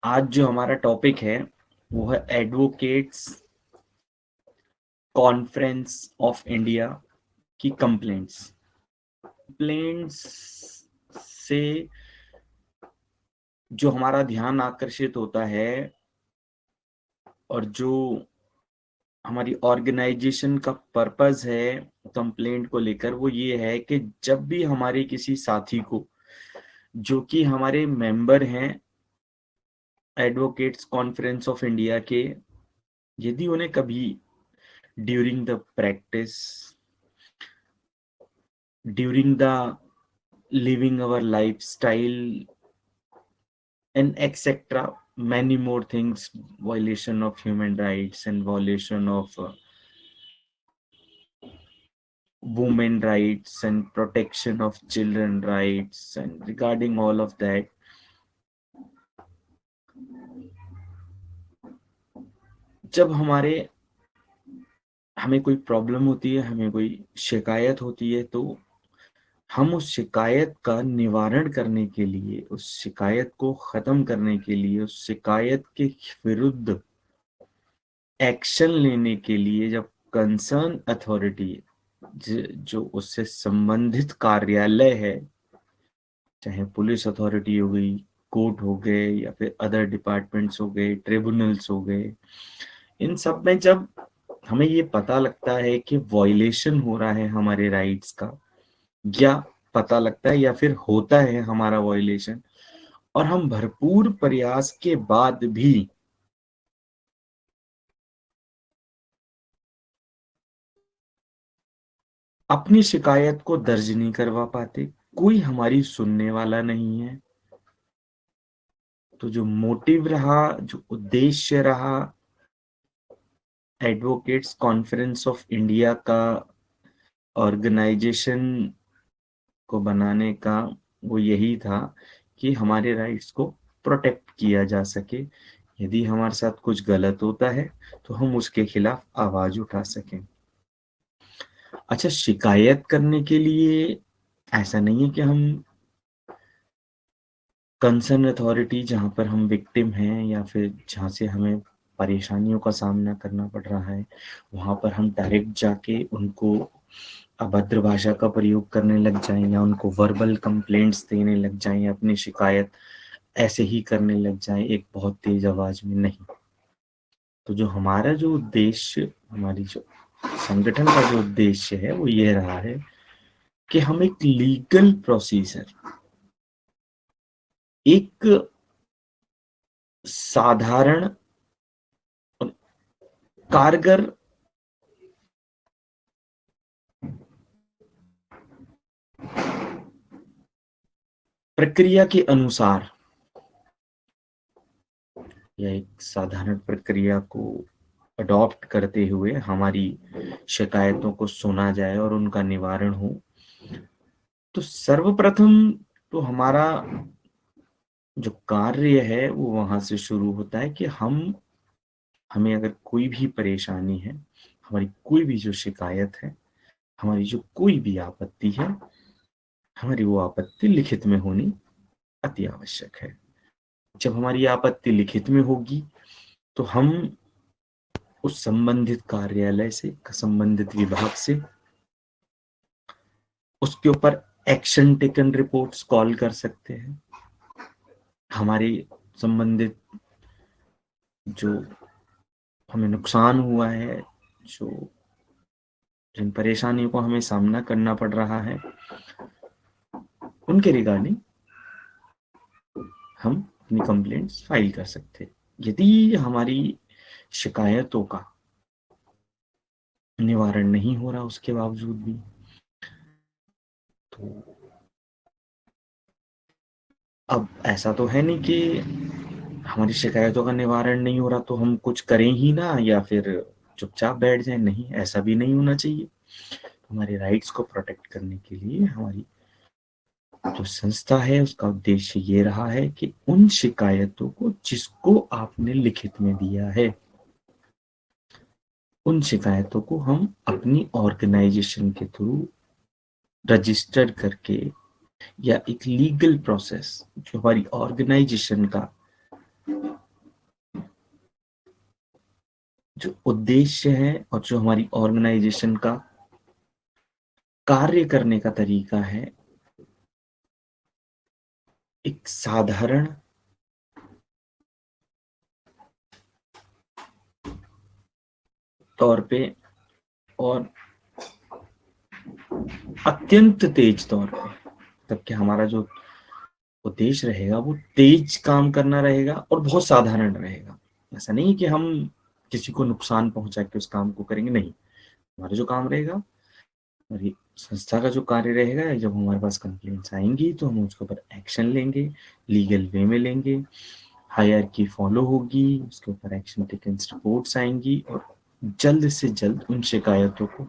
आज जो हमारा टॉपिक है वो है एडवोकेट्स कॉन्फ्रेंस ऑफ इंडिया की कंप्लेंट्स से जो हमारा ध्यान आकर्षित होता है और जो हमारी ऑर्गेनाइजेशन का पर्पस है कंप्लेंट को लेकर, वो ये है कि जब भी हमारे किसी साथी को जो कि हमारे मेंबर हैं एडवोकेट्स कॉन्फ्रेंस ऑफ इंडिया के, यदि उन्हें कभी during the practice, during the living our lifestyle and etc, many more things, violation of human rights and violation of women rights and protection of children rights, and regarding all of that, जब हमें कोई problem होती है, हमें कोई शिकायत होती है, तो हम उस शिकायत का निवारण करने के लिए, उस शिकायत को खत्म करने के लिए, उस शिकायत के विरुद्ध एक्शन लेने के लिए जब कंसर्न अथॉरिटी, जो उससे संबंधित कार्यालय है, चाहे पुलिस अथॉरिटी हो गई, कोर्ट हो गए, या फिर अदर डिपार्टमेंट्स हो गए, ट्रिब्यूनल्स हो गए, इन सब में जब हमें ये पता लगता है कि वॉयलेशन हो रहा है हमारे राइट्स का, या पता लगता है या फिर होता है हमारा वॉयलेशन, और हम भरपूर प्रयास के बाद भी अपनी शिकायत को दर्ज नहीं करवा पाते, कोई हमारी सुनने वाला नहीं है, तो जो मोटिव रहा, जो उद्देश्य रहा एडवोकेट्स कॉन्फ्रेंस ऑफ इंडिया का ऑर्गेनाइजेशन को बनाने का, वो यही था कि हमारे राइट्स को प्रोटेक्ट किया जा सके। यदि हमारे साथ कुछ गलत होता है तो हम उसके खिलाफ आवाज उठा सकें। अच्छा, शिकायत करने के लिए ऐसा नहीं है कि हम कंसर्न अथॉरिटी, जहां पर हम विक्टिम हैं या फिर जहां से हमें परेशानियों का सामना करना पड़ रहा है, वहां पर हम डायरेक्ट जाके उनको अभद्र भाषा का प्रयोग करने लग जाएं, या उनको वर्बल कंप्लेंट्स देने लग जाएं, या अपनी शिकायत ऐसे ही करने लग जाएं एक बहुत तेज आवाज में। नहीं, तो जो हमारा जो उद्देश्य, हमारी जो संगठन का जो उद्देश्य है, वो ये रहा है कि हम एक लीगल प्रोसीजर, एक साधारण कारगर प्रक्रिया के अनुसार, या एक साधारण प्रक्रिया को अडॉप्ट करते हुए हमारी शिकायतों को सुना जाए और उनका निवारण हो। तो सर्वप्रथम तो हमारा जो कार्य है वो वहां से शुरू होता है कि हमें अगर कोई भी परेशानी है, हमारी कोई भी जो शिकायत है, हमारी जो कोई भी आपत्ति है, हमारी वो आपत्ति लिखित में होनी अति आवश्यक है। जब हमारी आपत्ति लिखित में होगी तो हम उस संबंधित कार्यालय से, संबंधित विभाग से उसके ऊपर एक्शन टेकन रिपोर्ट्स कॉल कर सकते हैं। हमारे संबंधित जो हमें नुकसान हुआ है, जो जिन परेशानियों को हमें सामना करना पड़ रहा है, उनके रिगार्डिंग हम अपनी कंप्लेंट्स फाइल कर सकते हैं। यदि हमारी शिकायतों का निवारण नहीं हो रहा उसके बावजूद भी, तो अब ऐसा तो है नहीं कि हमारी शिकायतों का निवारण नहीं हो रहा तो हम कुछ करें ही ना, या फिर चुपचाप बैठ जाएं। नहीं, ऐसा भी नहीं होना चाहिए। हमारे राइट्स को प्रोटेक्ट करने के लिए हमारी जो संस्था है उसका उद्देश्य ये रहा है कि उन शिकायतों को जिसको आपने लिखित में दिया है, उन शिकायतों को हम अपनी ऑर्गेनाइजेशन के थ्रू रजिस्टर करके, या एक लीगल प्रोसेस जो हमारी ऑर्गेनाइजेशन का जो उद्देश्य है और जो हमारी ऑर्गेनाइजेशन का कार्य करने का तरीका है, एक साधारण तौर पे और अत्यंत तेज तौर पे, तब कि हमारा जो उद्देश्य रहेगा वो तेज काम करना रहेगा और बहुत साधारण रहेगा। ऐसा नहीं कि हम किसी को नुकसान पहुंचा के उस काम को करेंगे, नहीं। हमारा जो काम रहेगा और ये संस्था का जो कार्य रहेगा, जब हमारे पास कंप्लेंट्स आएंगी तो हम उसके ऊपर एक्शन लेंगे, लीगल वे में लेंगे, हायरार्की फॉलो होगी, उसके ऊपर एक्शन टेकन रिपोर्ट्स आएंगी और जल्द से जल्द उन शिकायतों को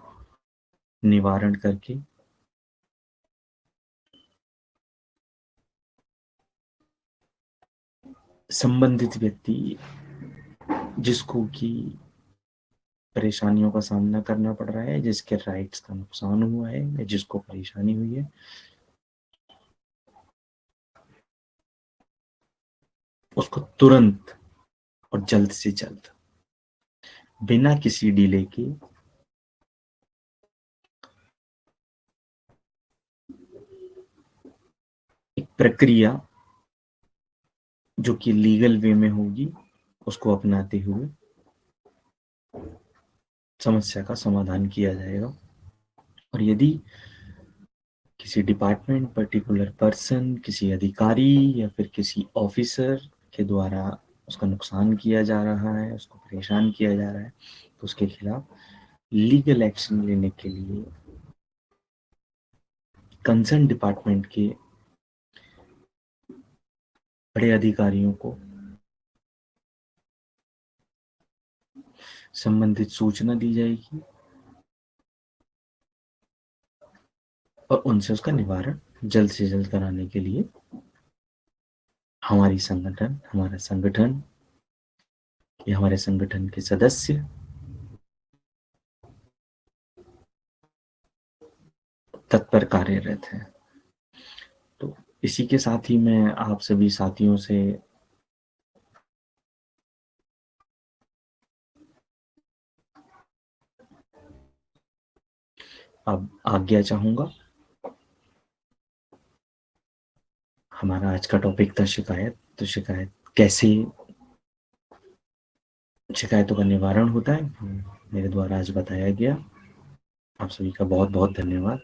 निवारण करके संबंधित व्यक्ति जिसको कि परेशानियों का सामना करना पड़ रहा है, जिसके राइट्स का नुकसान हुआ है या जिसको परेशानी हुई है, उसको तुरंत और जल्द से जल्द बिना किसी डिले के एक प्रक्रिया जो कि लीगल वे में होगी उसको अपनाते हुए समस्या का समाधान किया जाएगा। और यदि किसी डिपार्टमेंट, पर्टिकुलर पर्सन, किसी अधिकारी या फिर किसी ऑफिसर के द्वारा उसका नुकसान किया जा रहा है, उसको परेशान किया जा रहा है, तो उसके खिलाफ लीगल एक्शन लेने के लिए कंसर्न डिपार्टमेंट के बड़े अधिकारियों को संबंधित सूचना दी जाएगी और उनसे उसका निवारण जल्द से जल्द कराने के लिए हमारा संगठन या हमारे संगठन के सदस्य तत्पर कार्यरत है। तो इसी के साथ ही मैं आप सभी साथियों से अब आज्ञा चाहूंगा। हमारा आज का टॉपिक था शिकायत। तो शिकायत कैसे, शिकायतों का निवारण होता है, मेरे द्वारा आज बताया गया। आप सभी का बहुत बहुत धन्यवाद।